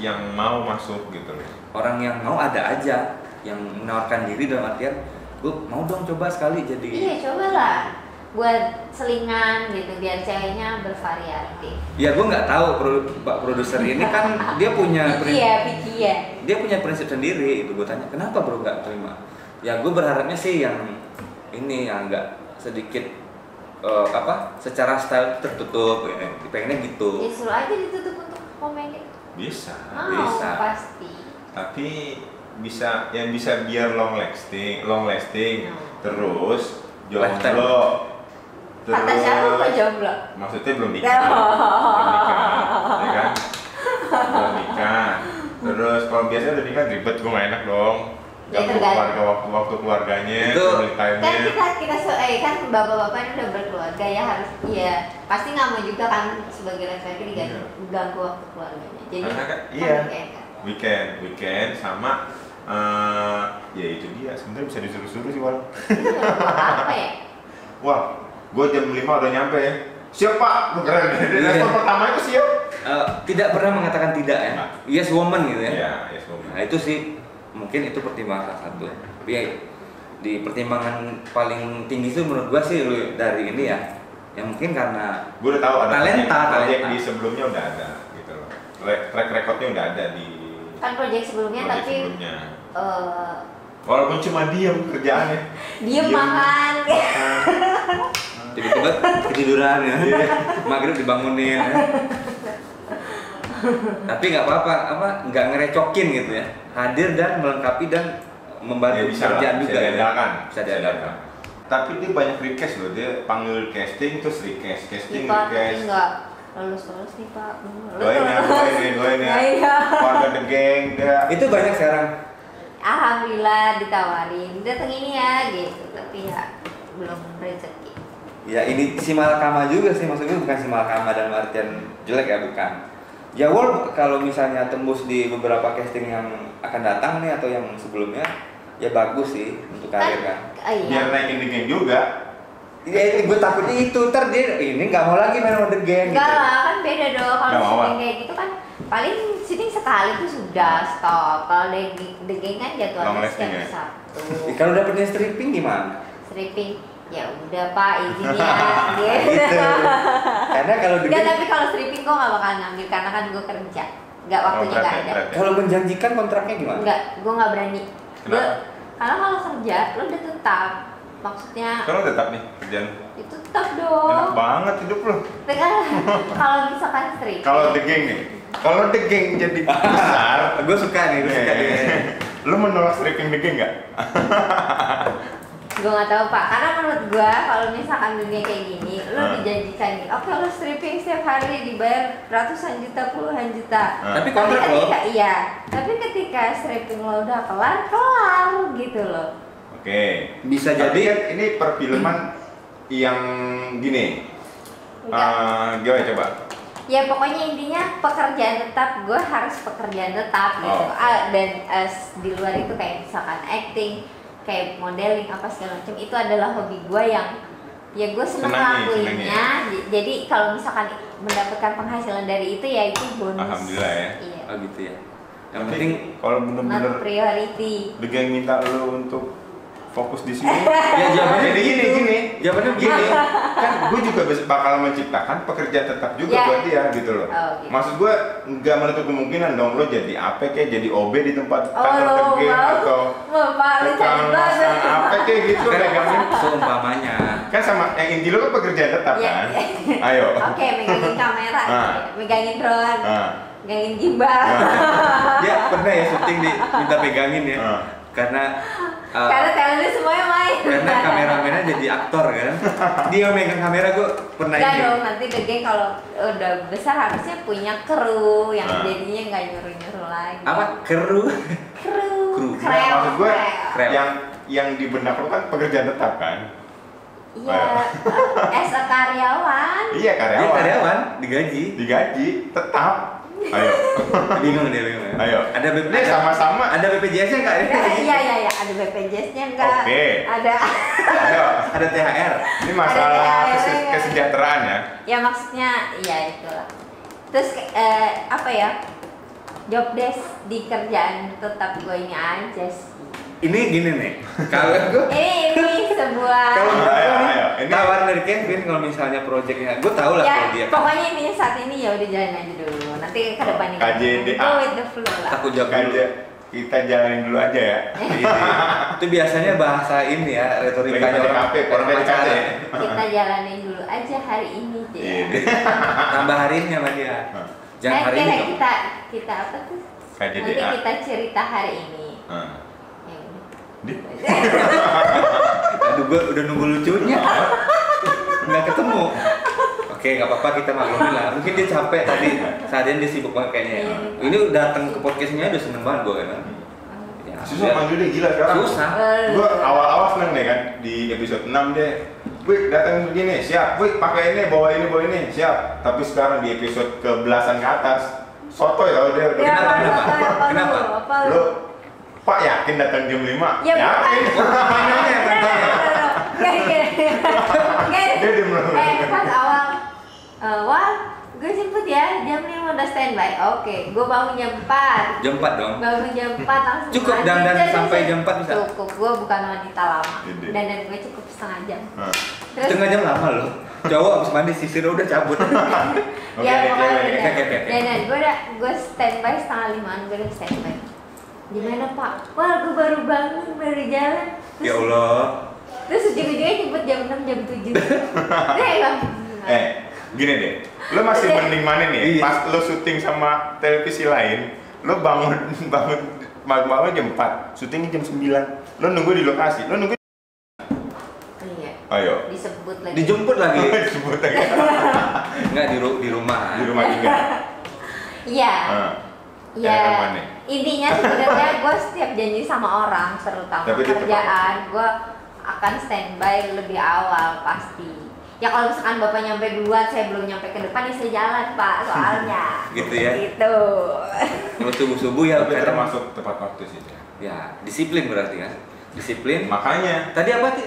Speaker 3: yang mau masuk gitu loh.
Speaker 2: orang yang mau ada aja, yang menawarkan diri dalam artian, gue mau dong coba sekali jadi.
Speaker 1: Iya cobalah buat selingan gitu biar ceweknya bervariatif.
Speaker 2: Ya gue nggak tahu Pak Produser ini kan dia punya
Speaker 1: Picky ya.
Speaker 2: dia punya prinsip sendiri. Itu gue tanya kenapa bro nggak terima. Ya gue berharapnya sih yang ini yang agak sedikit secara style tertutup ya. Pengennya gitu.
Speaker 1: Ya suruh aja ditutup untuk komen gitu.
Speaker 3: Bisa.
Speaker 2: Bisa.
Speaker 1: Pasti.
Speaker 3: Tapi bisa yang bisa biar long lasting. Terus jomblo.
Speaker 1: Kata siapa kok jomblo?
Speaker 3: Maksudnya belum nikah. Ya kan? Belum nikah. Terus kalau biasanya udah nikah ribet, gue gak enak dong.
Speaker 1: Ya,
Speaker 3: Ganggu keluarga waktu keluarganya,
Speaker 2: Itu
Speaker 3: family time-nya.
Speaker 1: Kan kita kan bapak-bapak ini udah berkeluarga ya harus pasti nggak mau juga kan sebagai laki-laki diganggu waktu keluarganya. Jadi
Speaker 3: Karena kan,
Speaker 1: kan
Speaker 3: iya.
Speaker 1: weekend.
Speaker 3: Sama ya itu dia sebenarnya bisa disuruh-suruh sih Wal.
Speaker 1: Iya, apa ya?
Speaker 3: Wah, gue jam 5 udah nyampe ya. Siap Pak, keren. Respon pertama itu siap.
Speaker 2: Tidak pernah mengatakan tidak ya.
Speaker 3: Nah.
Speaker 2: Yes woman gitu ya.
Speaker 3: Iya, yes woman.
Speaker 2: Nah itu sih mungkin itu pertimbangan salah satu ya. Tapi ya, di pertimbangan paling tinggi itu menurut gua sih dari ini ya. Yang mungkin karena
Speaker 3: Gue udah tahu ada
Speaker 2: talenta.
Speaker 3: proyek di sebelumnya udah ada gitu loh. Track recordnya udah ada di
Speaker 1: Kan proyek sebelumnya
Speaker 3: project
Speaker 1: tapi
Speaker 3: sebelumnya.
Speaker 1: eh,
Speaker 3: Walaupun cuma diem kerjaannya.
Speaker 1: diem makan.
Speaker 2: tiba-tiba ketiduran ya. Maghrib dibangunin ya. Tapi nggak apa-apa, nggak ngerecokin gitu ya. Hadir dan melengkapi dan membantu
Speaker 3: Ya, bisa
Speaker 2: pekerjaan
Speaker 3: lah,
Speaker 2: juga
Speaker 3: bisa
Speaker 2: ya.
Speaker 3: diandalkan.
Speaker 2: Bisa diandalkan.
Speaker 3: Tapi dia banyak request loh, dia panggil casting terus request, casting
Speaker 1: Nih Pak, tapi
Speaker 3: request.
Speaker 1: nggak lulus nih Pak.
Speaker 3: Doain ya.
Speaker 1: Iya.
Speaker 3: Keluarga The Gang, dia.
Speaker 2: Itu banyak sekarang.
Speaker 1: Alhamdulillah ditawarin, datang ini ya gitu, tapi ya belum rezeki.
Speaker 2: Ya ini si malakama juga sih, maksudnya bukan si malakama dalam artian jelek ya, bukan. Ya Wal kalau misalnya tembus di beberapa casting yang akan datang nih atau yang sebelumnya, ya bagus sih untuk karir kan.
Speaker 1: Iya.
Speaker 3: Biar naikin The Gang juga.
Speaker 2: Ya itu gue takutnya itu, ntar dia ini nggak mau lagi main sama The Gang
Speaker 1: Enggak
Speaker 2: gitu.
Speaker 1: lah, kan beda dong kalau
Speaker 3: Nggak mau,
Speaker 1: syuting kayak gitu kan paling syuting sekali tuh sudah stop. Kalau The Gang kan
Speaker 3: Long
Speaker 1: jadwalnya
Speaker 3: lasting
Speaker 1: setiap
Speaker 3: ya?
Speaker 1: Sabtu.
Speaker 2: Kalau dapetnya stripping gimana?
Speaker 1: Stripping ya udah Pak izin ya gitu.
Speaker 2: Gitu. Karena kalau The
Speaker 1: Enggak,
Speaker 2: Gang,
Speaker 1: tapi kalau stripping gue gak bakal ngambil karena kan gue kerja. Enggak, waktunya
Speaker 3: berat
Speaker 1: gak
Speaker 3: ya,
Speaker 1: ada.
Speaker 3: berat ya.
Speaker 2: kalau menjanjikan kontraknya gimana?
Speaker 1: Enggak, gue gak berani.
Speaker 3: Kenapa?
Speaker 1: Karena kalau kerja lo udah tetap. Maksudnya
Speaker 3: Sekarang tetap nih kerjaan.
Speaker 1: itu tetap dong.
Speaker 3: Enak banget hidup lo.
Speaker 1: Kalau misalkan stripping.
Speaker 3: Kalau The Gang nih, kalau The Gang jadi besar,
Speaker 2: Gue suka nih, gue suka nih.
Speaker 3: lu menolak stripping The Gang nggak?
Speaker 1: Gue nggak tahu Pak, karena menurut gue kalau misalkan dunia kayak gini, lo dijanjikan nih, oke lo stripping setiap hari dibayar ratusan juta, puluhan juta.
Speaker 2: Tapi kontrak lo.
Speaker 1: Iya, tapi ketika stripping lo udah kelar gitu loh.
Speaker 3: Oke.
Speaker 2: Bisa
Speaker 3: Tapi
Speaker 2: jadi
Speaker 3: kan ini perfilman yang gini. Gimana coba?
Speaker 1: Ya pokoknya intinya pekerjaan tetap, gue harus pekerjaan tetap gitu. Dan di luar itu kayak misalkan acting, kayak modeling apa segala macam, itu adalah hobi gue yang ya gue seneng ngelakuinnya. Jadi kalau misalkan mendapatkan penghasilan dari itu ya itu bonus.
Speaker 3: Alhamdulillah ya.
Speaker 1: Iya.
Speaker 2: oh gitu ya. Yang penting
Speaker 3: kalau bener-bener
Speaker 1: not priority.
Speaker 3: Dengan minta lo untuk fokus di sini.
Speaker 2: ya jawabannya
Speaker 3: Jadi gini.
Speaker 2: Jawabannya gini.
Speaker 3: Kan gue juga bakal menciptakan pekerjaan tetap juga buat dia gitu loh.
Speaker 1: Gitu.
Speaker 3: Maksud gue nggak menutup kemungkinan dong lo jadi AP kayak jadi OB di tempat kantor kerja atau tukang masang AP kayak gitu megangin.
Speaker 2: Seumpamanya.
Speaker 3: Kan sama yang inti lo kan pekerjaan tetap kan. Ayo.
Speaker 1: Oke, megangin kamera, megangin drone, megangin gimbal.
Speaker 2: Dia pernah ya syuting minta pegangin ya. Karena
Speaker 1: talentnya semuanya main.
Speaker 2: Karena kameramennya jadi aktor kan. Dia megang kamera, gue pernah
Speaker 1: Enggak dong, nanti The Gang kalau udah besar harusnya punya kru yang jadinya nggak nyuruh-nyuruh lagi.
Speaker 2: Apa? Kru.
Speaker 3: Maksud gue
Speaker 2: Kreo.
Speaker 3: yang di benak lo kan pekerjaan tetap kan.
Speaker 1: Iya, as a karyawan.
Speaker 3: Iya
Speaker 2: Dia karyawan, digaji
Speaker 3: tetap. Ayo.
Speaker 2: Bingung dia bingung.
Speaker 3: Ayo.
Speaker 2: Ada
Speaker 3: sama-sama.
Speaker 2: Ada BPJS-nya enggak?
Speaker 1: Iya, ada BPJS-nya enggak?
Speaker 3: Oke.
Speaker 1: Ada.
Speaker 3: Ayo.
Speaker 2: Ada THR.
Speaker 3: Ini masalah kesejahteraan ya.
Speaker 1: Ya maksudnya, ya itulah. Terus apa ya? Job desk di kerjaan tetap gue ini aja sih.
Speaker 2: Ini gini nih. Kalau gue
Speaker 1: ini sebuah
Speaker 2: kalau
Speaker 3: ayo. Ini
Speaker 2: tawaran dari Kevin kalau misalnya proyeknya, gue tahu lah
Speaker 1: ya,
Speaker 2: kalau dia.
Speaker 1: pokoknya intinya saat ini ya udah jalan aja dulu. Nanti ke depannya
Speaker 3: KJDA.
Speaker 1: go with the flow lah.
Speaker 2: Aku jawab dulu.
Speaker 3: kita jalanin dulu aja ya.
Speaker 2: Itu biasanya bahasa ini ya, retorikanya orang pacaran.
Speaker 1: Kita jalanin dulu aja hari ini deh.
Speaker 2: Tambah hari ini sama dia. Jangan hari ini.
Speaker 1: Kita apa tuh?
Speaker 3: KJDA.
Speaker 1: Nanti kita cerita hari ini.
Speaker 2: Aduh, gue udah nunggu lucunya. Nggak ketemu. Oke, nggak apa-apa, kita maklumin lah. Mungkin dia capek tadi, saatnya dia sibuk banget kayaknya. Ini datang ke podcastnya udah seneng banget gue kan. Ya,
Speaker 3: susah manggil deh, gila sekarang.
Speaker 2: Susah.
Speaker 3: Gue awal-awal seneng deh kan di episode 6 deh. Wih, datang begini, siap. Wih, pakai ini, bawa ini, siap. Tapi sekarang di episode ke belasan ke atas, sotoy tau dia.
Speaker 2: Kenapa?
Speaker 3: Lo Pak yakin datang jam 5?
Speaker 1: Ya bukan. Pas awal gue jemput ya, jam 5 udah standby. Oke, gue bangun jam 4.
Speaker 2: Jam 4 dong.
Speaker 1: Bangun jam 4 langsung.
Speaker 2: Cukup dandan sampai jam 4 bisa?
Speaker 1: Cukup, gue bukan wanita lama. Dandan gue cukup setengah jam. Terus
Speaker 2: setengah jam lama loh. Cowok abis mandi sisir udah cabut.
Speaker 1: Ya pokoknya
Speaker 2: Dan
Speaker 1: gue standby setengah 5an, gue udah standby. Gimana Pak? Wah, gue baru bangun, baru jalan.
Speaker 2: Ya Allah.
Speaker 1: Terus ujung-ujungnya jemput jam 6, jam 7.
Speaker 3: Gini deh, lo masih mending mana nih? Pas lo syuting sama televisi lain, lo bangun malam jam 4, syutingnya jam 9. Lo nunggu di lokasi, lo nunggu.
Speaker 1: Iya.
Speaker 3: Ayo.
Speaker 1: Disebut lagi.
Speaker 2: Dijemput lagi.
Speaker 3: Dijemput lagi.
Speaker 2: Enggak di rumah.
Speaker 3: Di rumah juga.
Speaker 1: Iya. Ya,
Speaker 3: mana?
Speaker 1: intinya sebenarnya gue setiap janji sama orang, terutama kerjaan, gue akan standby lebih awal pasti. Ya kalau misalkan bapak nyampe duluan, saya belum nyampe ke depan, ya saya jalan Pak, soalnya.
Speaker 2: Gitu ya?
Speaker 1: Gitu.
Speaker 2: Kalau subuh-subuh ya
Speaker 3: tapi termasuk tepat waktu sih.
Speaker 2: Ya, disiplin berarti kan? Disiplin.
Speaker 3: Makanya.
Speaker 2: Tadi apa sih?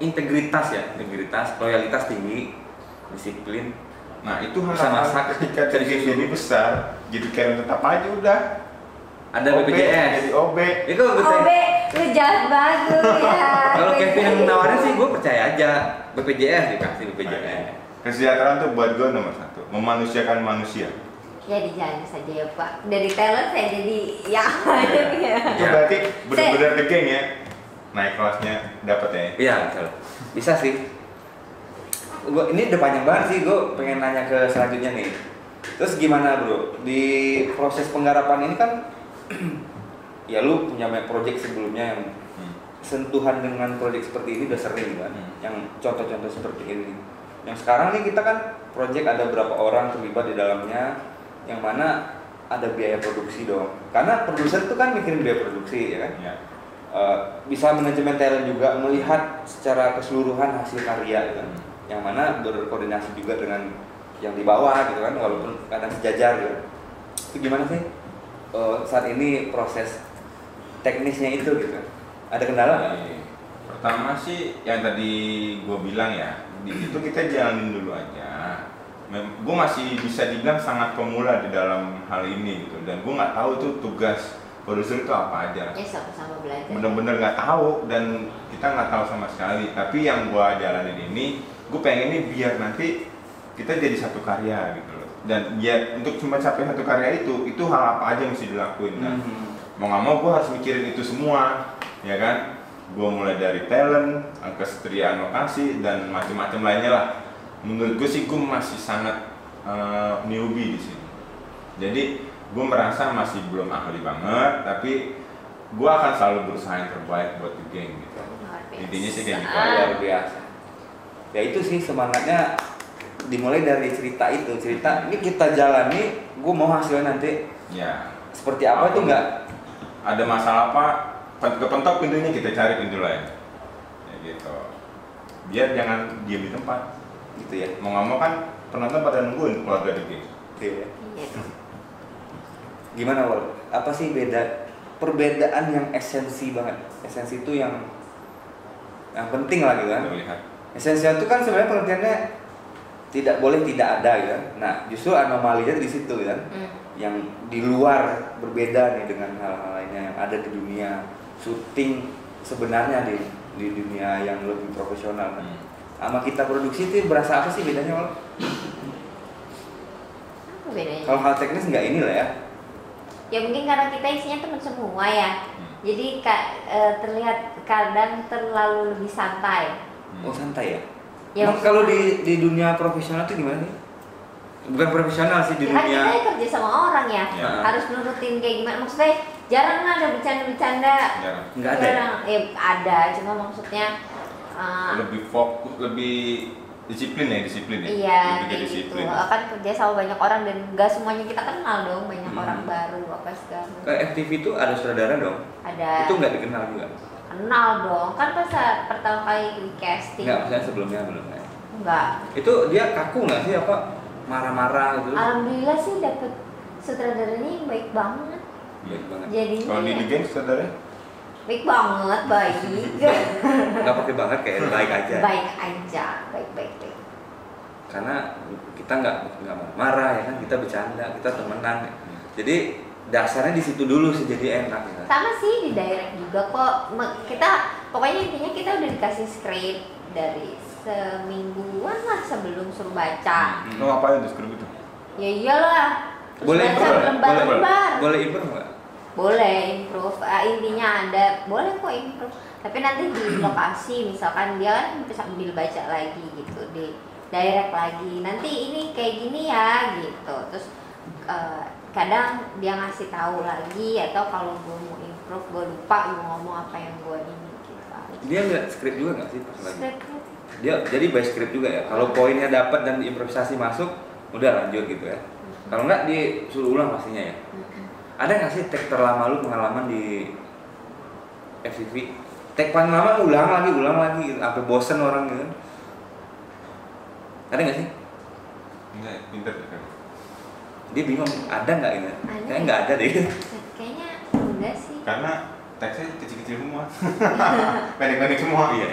Speaker 2: Integritas ya, integritas, loyalitas tinggi, disiplin.
Speaker 3: Nah itu
Speaker 2: sama
Speaker 3: ketika jadi besar, jadi karyawan tetap aja udah.
Speaker 2: Ada BPJS.
Speaker 3: Jadi OB.
Speaker 2: Itu
Speaker 1: OB, lu jahat banget ya.
Speaker 2: Kalau Kevin yang nawarin sih gue percaya aja. BPJS dikasih BPJS.
Speaker 3: Kesejahteraan tuh buat gue nomor 1, memanusiakan manusia.
Speaker 1: Ya dijalani saja ya Pak. Dari talent saya jadi ya.
Speaker 3: Itu berarti benar-benar The Gang ya. Naik kelasnya dapat ya.
Speaker 2: Iya, bisa sih. Ini udah panjang banget sih, gue pengen nanya ke selanjutnya nih. Terus gimana bro, di proses penggarapan ini kan ya lu punya project sebelumnya yang sentuhan dengan proyek seperti ini udah sering kan, yang contoh-contoh seperti ini. Yang sekarang nih kita kan proyek ada berapa orang terlibat di dalamnya, yang mana ada biaya produksi dong. Karena produser itu kan mikirin biaya produksi ya kan.
Speaker 3: Ya.
Speaker 2: Bisa manajemen talent juga melihat secara keseluruhan hasil karya gitu kan. Yang mana berkoordinasi juga dengan yang di bawah gitu kan, walaupun kadang sejajar gitu. Itu gimana sih saat ini proses teknisnya itu gitu? Ada kendala nggak?
Speaker 3: Pertama sih yang tadi gue bilang ya, di situ kita jalanin dulu aja. Gue masih bisa dibilang sangat pemula di dalam hal ini gitu, dan gue nggak tahu tuh tugas produser itu apa aja.
Speaker 1: Ya sama-sama belajar.
Speaker 3: Bener-bener nggak tahu, dan kita nggak tahu sama sekali. Tapi yang gue jalanin ini, gue pengen ini biar nanti kita jadi satu karya gitu loh. Dan ya untuk cuma capai satu karya itu hal apa aja yang mesti dilakuin kan. Mau nggak mau gue harus mikirin itu semua, ya kan. Gue mulai dari talent, kesetiaan lokasi, dan macam-macam lainnya lah. Menurut gue sih gue masih sangat newbie di sini. Jadi gue merasa masih belum ahli banget, tapi gue akan selalu berusaha yang terbaik buat the geng gitu. Intinya sih kayak gitu.
Speaker 2: Luar biasa. Ya itu sih semangatnya, dimulai dari cerita itu. Cerita ini kita jalani, gue mau hasilnya nanti
Speaker 3: Ya.
Speaker 2: seperti apa itu enggak.
Speaker 3: Ada masalah apa? Kepentok pintunya, kita cari pintu lain. Ya gitu. Biar jangan diam di tempat.
Speaker 2: Gitu ya.
Speaker 3: Mau nggak mau kan penonton pada nungguin keluarga the geng.
Speaker 2: Iya.
Speaker 1: Iya.
Speaker 2: Gimana Wal? Apa sih perbedaan yang esensi banget? Esensi itu yang penting lah gitu kan.
Speaker 3: Terlihat.
Speaker 2: Esensial itu kan sebenarnya pengertiannya tidak boleh tidak ada ya. Nah, justru anomalinya di situ kan. Yang di luar berbeda nih dengan hal-hal lainnya yang ada di dunia syuting sebenarnya di dunia yang lebih profesional kan. Sama kita produksi itu berasa apa sih bedanya Wal?
Speaker 1: Apa bedanya?
Speaker 2: Kalau hal teknis nggak ini lah ya.
Speaker 1: Ya mungkin karena kita isinya teman semua ya. Jadi terlihat kadang terlalu lebih santai.
Speaker 2: Oh santai ya?
Speaker 1: Ya,
Speaker 2: Emang kalau di dunia profesional itu gimana nih? Bukan profesional sih di
Speaker 1: kan
Speaker 2: dunia.
Speaker 1: kita kerja sama orang ya,
Speaker 3: Ya.
Speaker 1: harus nurutin kayak gimana. Maksudnya jarang ada bercanda-bercanda.
Speaker 3: Jarang.
Speaker 2: Nggak ada.
Speaker 1: Jarang. Ada, cuma maksudnya
Speaker 3: Lebih fokus, lebih disiplin ya.
Speaker 1: iya
Speaker 3: Lebih ke
Speaker 1: kayak gitu.
Speaker 3: disiplin.
Speaker 1: Kan kerja sama banyak orang dan nggak semuanya kita kenal dong, banyak orang baru apa segala macam.
Speaker 2: Kayak FTV itu ada sutradara dong.
Speaker 1: Ada.
Speaker 2: Itu nggak dikenal juga.
Speaker 1: Kenal dong, kan pas pertama kali di casting.
Speaker 2: Nggak, maksudnya sebelumnya belum.
Speaker 1: Enggak.
Speaker 2: Itu dia kaku nggak sih apa marah-marah gitu?
Speaker 1: Alhamdulillah sih dapet sutradaranya yang baik banget.
Speaker 2: Baik banget.
Speaker 1: Jadinya
Speaker 3: Kalau di The Gang saudara?
Speaker 1: baik banget, baik.
Speaker 2: Nggak pakai banget kayak baik aja.
Speaker 1: Baik aja, baik.
Speaker 2: Karena kita nggak marah ya kan, kita bercanda, kita temenan. Jadi dasarnya di situ dulu sih jadi enak ya.
Speaker 1: Sama sih di direct juga kok. Kita pokoknya intinya kita udah dikasih skrip dari semingguan lah sebelum suruh baca.
Speaker 3: Lo ngapain tuh skrip itu?
Speaker 1: Ya iyalah. Terus
Speaker 2: Boleh
Speaker 1: baca
Speaker 2: improve,
Speaker 1: lembar-lembar.
Speaker 2: boleh improve nggak?
Speaker 1: Boleh improve. Intinya ada boleh kok improve. Tapi nanti di lokasi misalkan dia kan bisa sambil baca lagi gitu di direct lagi. Nanti ini kayak gini ya gitu. Terus kadang dia ngasih tahu lagi, atau kalau gue mau improve gue lupa gue ngomong apa yang gue ini gitu.
Speaker 2: Dia nggak skrip juga nggak sih pas lagi?
Speaker 1: Script.
Speaker 2: Dia jadi by script juga ya. Kalau poinnya dapat dan improvisasi masuk, udah lanjut gitu ya. Kalau nggak disuruh ulang pastinya ya. Ada nggak sih tag terlama lu pengalaman di FTV? Tag paling lama ulang lagi gitu, sampai bosen orang gitu. Ada nggak sih?
Speaker 3: Enggak, pinter kan?
Speaker 2: Dia bingung, ada nggak ini?
Speaker 1: Ada.
Speaker 2: Kayaknya nggak ada deh.
Speaker 1: Kayaknya enggak sih.
Speaker 3: Karena teksnya kecil-kecil semua. Pendek-pendek semua.
Speaker 2: Iya.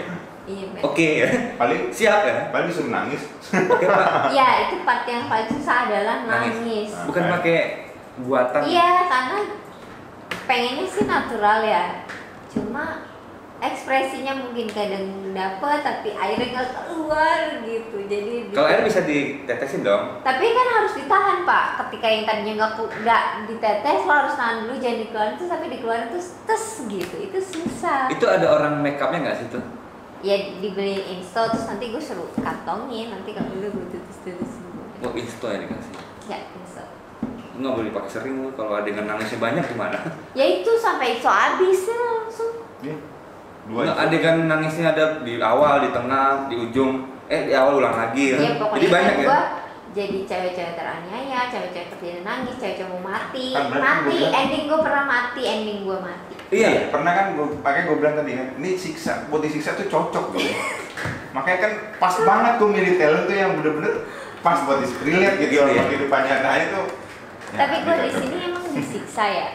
Speaker 1: Iya bener.
Speaker 2: Oke ya.
Speaker 3: Paling
Speaker 2: Siap ya.
Speaker 3: paling disuruh nangis.
Speaker 2: Oke Pak.
Speaker 1: Iya, itu part yang paling susah adalah
Speaker 2: Nangis.
Speaker 1: nangis.
Speaker 2: Bukan pakai buatan.
Speaker 1: Iya, karena pengennya sih natural ya. Cuma ekspresinya mungkin kadang dapet tapi airnya nggak keluar gitu. Jadi
Speaker 2: Kalau air bisa ditetesin dong.
Speaker 1: tapi kan harus ditahan Pak. Ketika yang tadinya nggak ditetes, lo harus tahan dulu, jangan dikeluarin terus sampai dikeluarin terus tes gitu. Itu susah.
Speaker 2: Itu ada orang make upnya nggak sih tuh?
Speaker 1: Ya dibeli install terus nanti gue suruh kantongin, nanti kalau dulu gue tulis
Speaker 2: Oh install ya dikasih.
Speaker 1: ya install.
Speaker 2: Nggak boleh pakai sering lu. Kalau ada yang nangisnya banyak gimana?
Speaker 1: Ya itu sampai itu habis ya langsung.
Speaker 3: Iya.
Speaker 2: Nggak, adegan nangisnya ada di awal, di tengah, di ujung, di awal ulang lagi.
Speaker 1: Iya pokoknya
Speaker 2: Jadi banyak
Speaker 1: kan
Speaker 2: ya.
Speaker 1: gua jadi cewek-cewek teraniaya, cewek-cewek terjadi nangis, cewek-cewek mau mati,
Speaker 3: Kan berarti
Speaker 1: mati,
Speaker 3: gua bilang-
Speaker 1: ending gue pernah mati, ending gue mati.
Speaker 2: Iya.
Speaker 3: Pernah kan gue bilang tadi kan, ini siksa, buat disiksa tuh cocok gitu. Makanya kan pas banget gue milih talent tuh yang bener-bener pas buat relate gitu
Speaker 2: Iya.
Speaker 3: sama kehidupan nyatanya tuh.
Speaker 1: Tapi gue di sini emang disiksa ya.